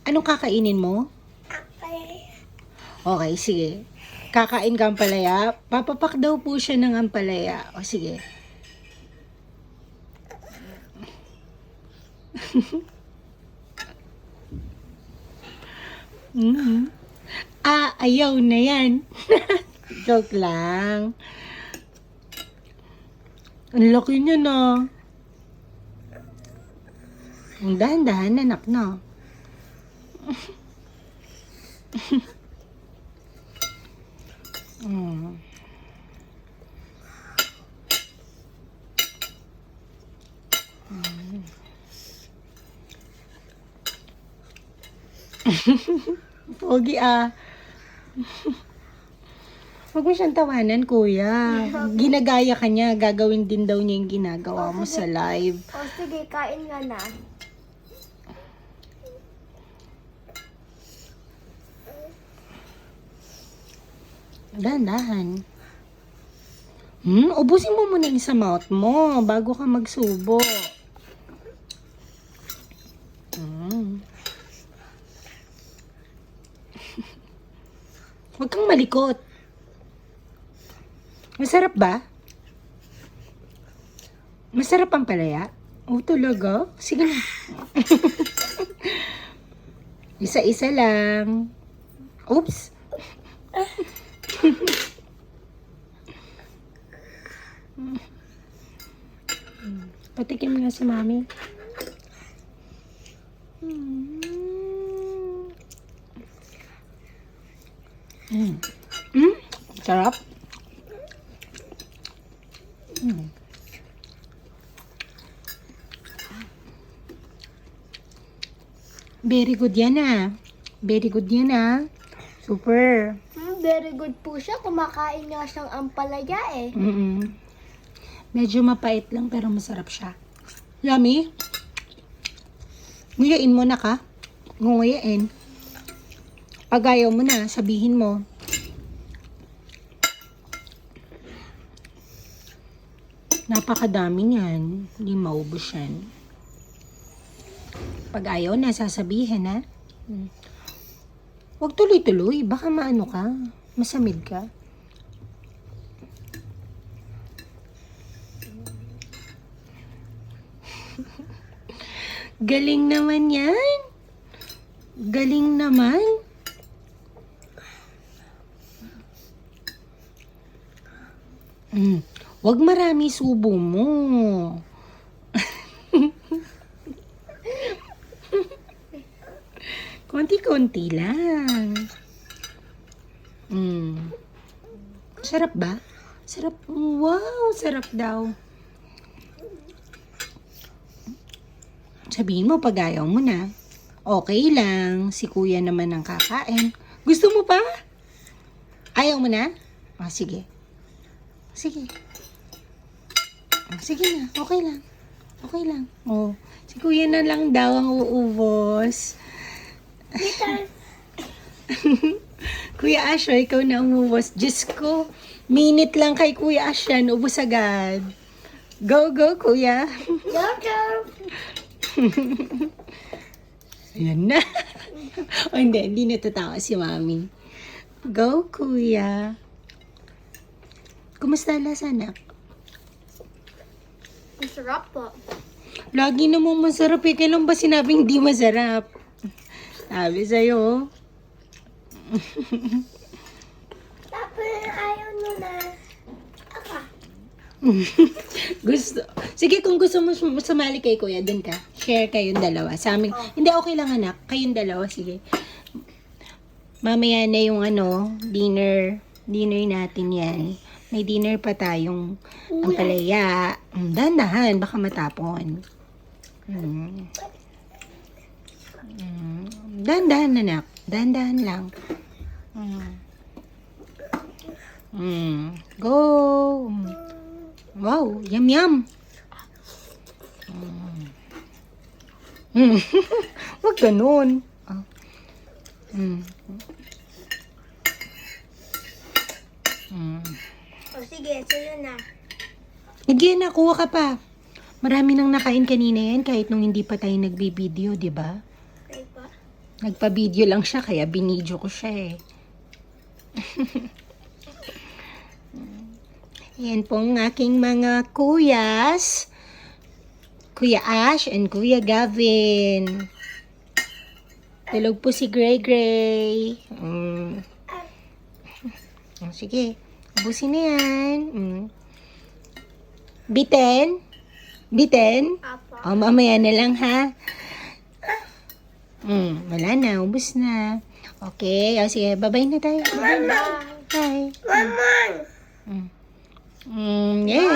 Anong kakainin mo? Okay, sige. Kakain ka ampalaya. Papapak daw po siya ng ampalaya. O, sige. Ayaw na yan. Joke lang. Ang laki niya na. Ang dahan-dahan, anak na. Pogi Huwag mo siyang tawanan, kuya. Ginagaya ka niya. Gagawin din daw niya yung ginagawa mo sa live. O sige, kain nga na. Dahan-dahan. Ubusin mo muna yung sa mouth mo bago ka magsubo. Huwag kang malikot. Masarap ba? Masarap ang palaya? Oh, talaga? Sige na. Isa-isa lang. Oops. Patikim nga si mami. Sarap. Very good yan Very good yan Super. Very good po siya. Kumakain nga siyang ampalaya eh. Medyo mapait lang pero masarap siya. Yummy. Nguyain mo na ka. Nguyain. Pag ayaw mo na, sabihin mo. Napakadami niyan. Hindi maubos yan. Pag ayaw na, sasabihin ha. Huwag tuloy-tuloy. Baka maano ka. Masamid ka. Galing naman yan. Galing naman. Huwag marami subo mo. Konti-konti lang. Sarap ba? Sarap. Wow, sarap daw. Sabihin mo pag ayaw mo na. Okay lang. Si kuya naman ang kakain. Gusto mo pa? Ayaw mo na? Sige. Sige. Sige na. Okay lang. Okay lang. Si kuya na lang daw ang uubos. Kuya Asha, ikaw na umubos. Diyos ko, minute lang kay Kuya Asha, ubos agad. Go, go, kuya. Go, go. Ayan na. Hindi natatawa si mami. Go, kuya. Kumusta lasa, anak? Masarap po. Lagi namang masarap eh. Kailan ba sinabing hindi masarap? Sabi sa'yo. Tapos ayaw nyo na. Gusto. Sige, kung gusto mo sumali kay kuya, dun ka. Share kayong dalawa. Sa amin. Hindi, okay lang anak. Kayong dalawa, sige. Mamaya na yung dinner. Dinner natin yan. May dinner pa tayong ampalaya. Dahan-dahan, baka matapon. Dahan-dahan anak. Dahan-dahan lang. Go! Wow, yum yum. Wag ganun. O sige, sa'yo na. Sige na, kuha ka pa. Marami nang nakain kanina yan kahit nung hindi pa tayo nagbibideo, di ba? Okay pa. Nagpa-video lang siya kaya binidyo ko siya eh. Yan pong aking mga kuyas. Kuya Ash and Kuya Gavin. Tulog po si Gray Gray. Sige, ubusin na yan. Biten? Biten? Apa. O, mamaya na lang ha. Wala na, ubus na. Okay, o sige, bye-bye na tayo. Bye. Bye. Yeah.